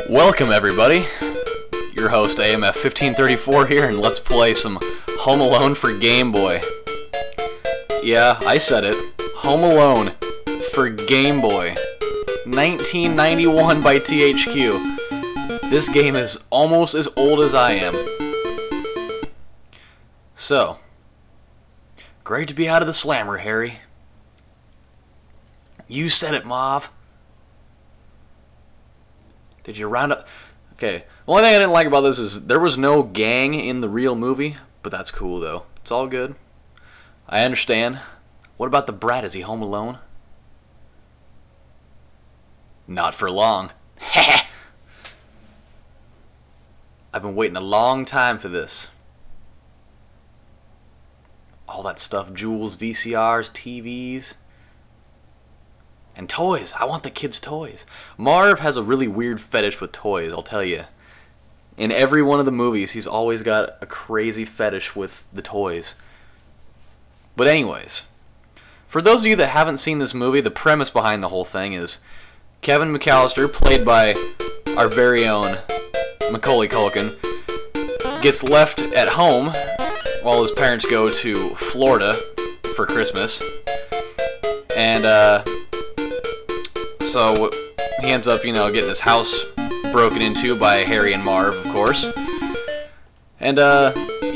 Welcome everybody, your host AMF1534 here, and let's play some Home Alone for Game Boy. Yeah, I said it, Home Alone for Game Boy. 1991 by THQ. This game is almost as old as I am. So, great to be out of the slammer, Harry. You said it, Marv. Did you round up? Okay. The only thing I didn't like about this is there was no gang in the real movie, but that's cool though. It's all good. I understand. What about the brat? Is he home alone? Not for long. Heh. I've been waiting a long time for this. All that stuff, jewels, VCRs, TVs. And toys. I want the kids' toys. Marv has a really weird fetish with toys, I'll tell you. In every one of the movies, he's always got a crazy fetish with the toys. But anyways, for those of you that haven't seen this movie, the premise behind the whole thing is Kevin McAllister, played by our very own Macaulay Culkin, gets left at home while his parents go to Florida for Christmas. And, so he ends up, getting his house broken into by Harry and Marv, of course. And,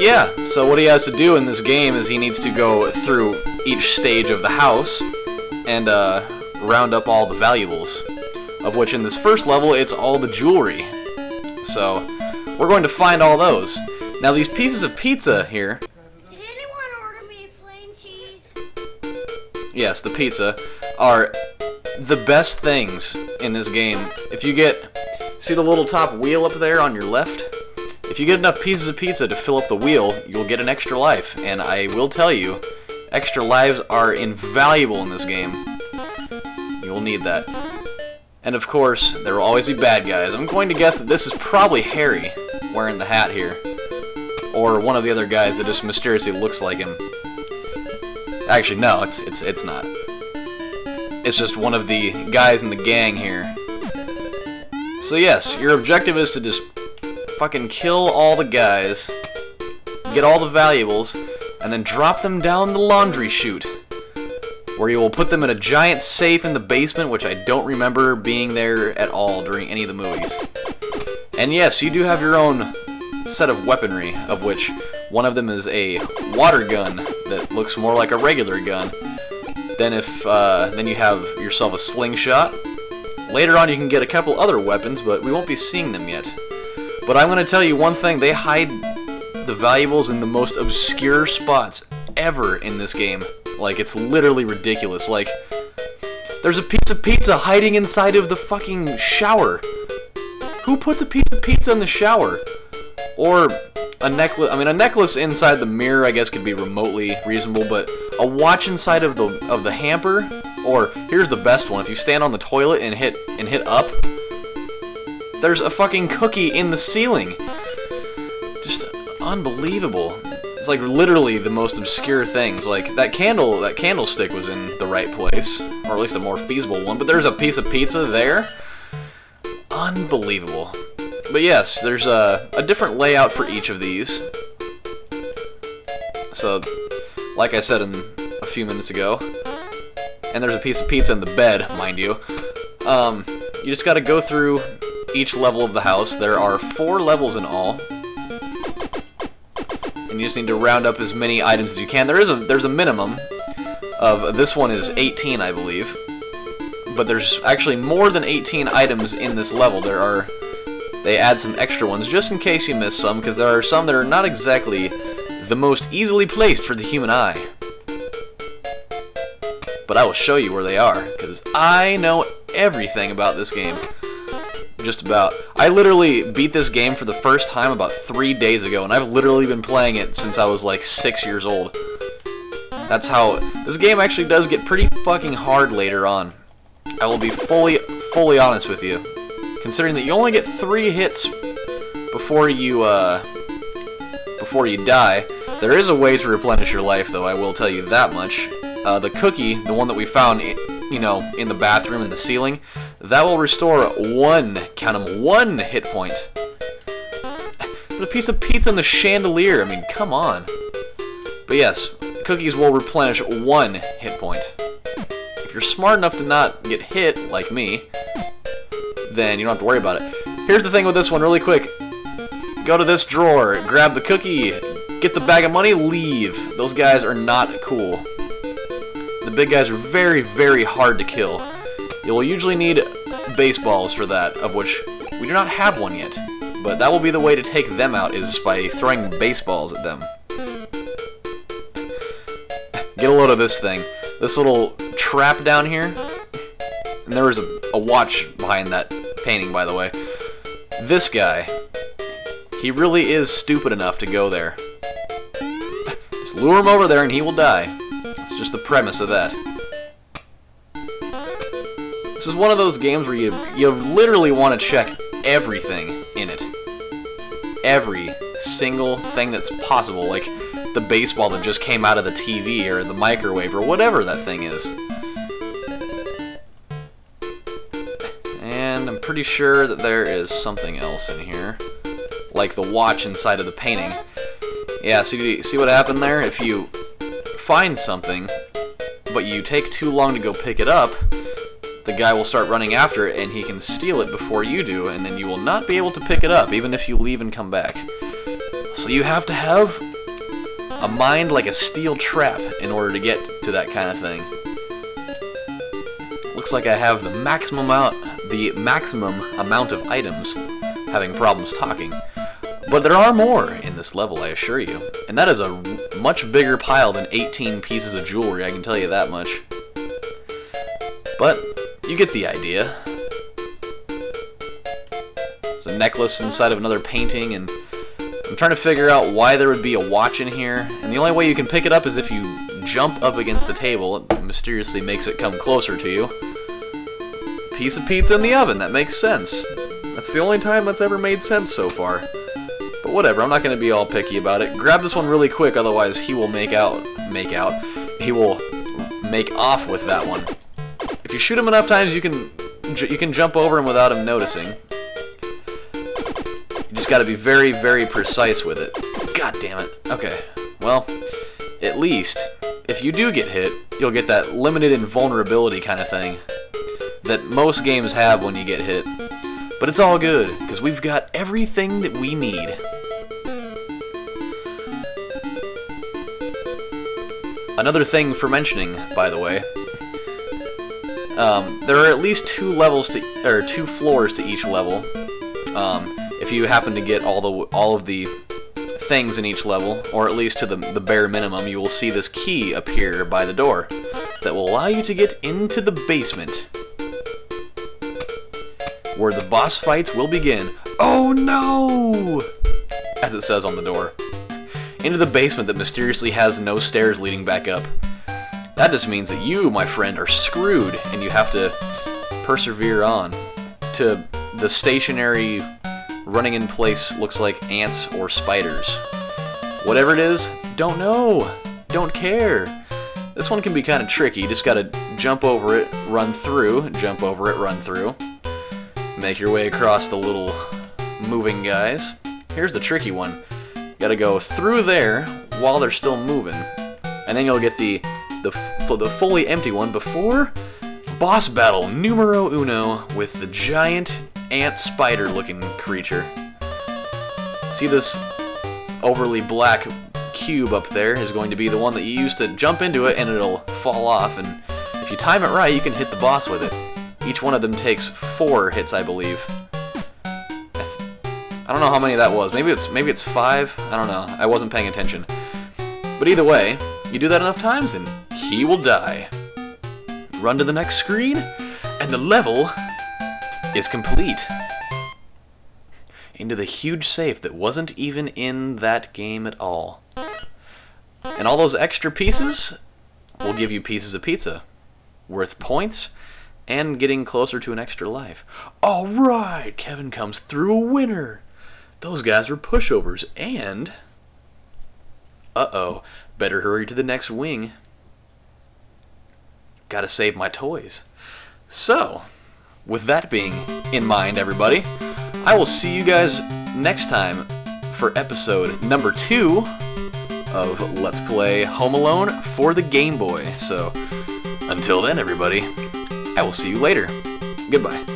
yeah, so what he has to do in this game is he needs to go through each stage of the house and, round up all the valuables, of which in this first level, it's all the jewelry. So, we're going to find all those. Now, these pieces of pizza here... Did anyone order me a plain cheese? Yes, the pizza are the best things in this game. If you get, see the little top wheel up there on your left? If you get enough pieces of pizza to fill up the wheel, you'll get an extra life. And I will tell you, extra lives are invaluable in this game. You'll need that. And of course, there will always be bad guys. I'm going to guess that this is probably Harry wearing the hat here. Or one of the other guys that just mysteriously looks like him. Actually, no, it's not. It's just one of the guys in the gang here. So yes, your objective is to just fucking kill all the guys, get all the valuables, and then drop them down the laundry chute, where you will put them in a giant safe in the basement, which I don't remember being there at all during any of the movies. And yes, you do have your own set of weaponry, of which one of them is a water gun that looks more like a regular gun. Then you have yourself a slingshot. Later on you can get a couple other weapons, but we won't be seeing them yet. But I'm going to tell you one thing, they hide the valuables in the most obscure spots ever in this game. Like, it's literally ridiculous. Like, there's a piece of pizza hiding inside of the fucking shower. Who puts a piece of pizza in the shower? Or a necklace. I mean, a necklace inside the mirror, I guess, could be remotely reasonable, but a watch inside of the hamper, or here's the best one: if you stand on the toilet and hit up, there's a fucking cookie in the ceiling. Just unbelievable. It's like literally the most obscure things. Like that candlestick was in the right place, or at least a more feasible one. But there's a piece of pizza there. Unbelievable. But yes, there's a different layout for each of these. So, like I said a few minutes ago, and there's a piece of pizza in the bed, mind you. You just got to go through each level of the house. There are 4 levels in all, and you just need to round up as many items as you can. There's a minimum of, this one is 18, I believe. but there's actually more than 18 items in this level. They add some extra ones just in case you miss some, because there are some that are not exactly the most easily placed for the human eye. But I will show you where they are, because I know everything about this game. Just about. I literally beat this game for the first time about 3 days ago, and I've literally been playing it since I was like 6 years old. That's how... This game actually does get pretty fucking hard later on. I will be fully honest with you. Considering that you only get 3 hits before you die. There is a way to replenish your life, though, I will tell you that much. The cookie, the one that we found, you know, in the bathroom in the ceiling, that will restore 1, count 'em, 1 hit point. There's a piece of pizza in the chandelier, I mean, come on. But yes, cookies will replenish 1 hit point. If you're smart enough to not get hit, like me, then you don't have to worry about it. Here's the thing with this one, really quick. Go to this drawer, grab the cookie, get the bag of money, leave. Those guys are not cool. The big guys are very, very hard to kill. You will usually need baseballs for that, of which we do not have one yet. But that will be the way to take them out, is by throwing baseballs at them. Get a load of this thing. This little trap down here. And there was a watch behind that painting, by the way. This guy, he really is stupid enough to go there. Just lure him over there and he will die. That's just the premise of that. This is one of those games where you literally want to check everything in it. Every single thing that's possible, like the baseball that just came out of the TV or the microwave or whatever that thing is. And I'm pretty sure that there is something else in here, like the watch inside of the painting. Yeah, see what happened there? If you find something, but you take too long to go pick it up, the guy will start running after it and he can steal it before you do, and then you will not be able to pick it up, even if you leave and come back. So you have to have a mind like a steel trap in order to get to that kind of thing. Looks like I have the maximum amount of items having problems talking. But there are more in this level, I assure you. And that is a much bigger pile than 18 pieces of jewelry, I can tell you that much. But you get the idea. There's a necklace inside of another painting, and I'm trying to figure out why there would be a watch in here. And the only way you can pick it up is if you jump up against the table. It mysteriously makes it come closer to you. Piece of pizza in the oven, that makes sense. That's the only time that's ever made sense so far. But whatever, I'm not going to be all picky about it. Grab this one really quick, otherwise he will make off with that one. If you shoot him enough times, you can jump over him without him noticing. You just got to be very, very precise with it. God damn it. Okay, well, at least, if you do get hit, you'll get that limited invulnerability kind of thing that most games have when you get hit. But it's all good, because we've got everything that we need. Another thing for mentioning, by the way, there are at least 2 floors to each level. If you happen to get all of the things in each level, or at least to the bare minimum, you will see this key appear by the door that will allow you to get into the basement, where the boss fights will begin. Oh no! As it says on the door. Into the basement that mysteriously has no stairs leading back up. That just means that you, my friend, are screwed, and you have to persevere on to the stationary, running in place, looks like ants or spiders. Whatever it is, don't know, don't care. This one can be kind of tricky. You just gotta jump over it, run through, jump over it, run through. Make your way across the little moving guys. Here's the tricky one. You gotta go through there while they're still moving, and then you'll get the fully empty one before boss battle numero uno with the giant ant spider looking creature. See this overly black cube up there is going to be the one that you use to jump into it, and it'll fall off, and If you time it right, you can hit the boss with it. Each one of them takes 4 hits, I believe. I don't know how many that was. Maybe it's 5. I don't know. I wasn't paying attention. But either way, you do that enough times and he will die. Run to the next screen, and the level is complete. Into the huge safe that wasn't even in that game at all. And all those extra pieces will give you pieces of pizza, worth points, and getting closer to an extra life. Alright, Kevin comes through a winner. Those guys were pushovers, and... uh-oh, better hurry to the next wing. Gotta save my toys. So, with that being in mind, everybody, I will see you guys next time for episode number 2 of Let's Play Home Alone for the Game Boy. So, until then, everybody, I will see you later. Goodbye.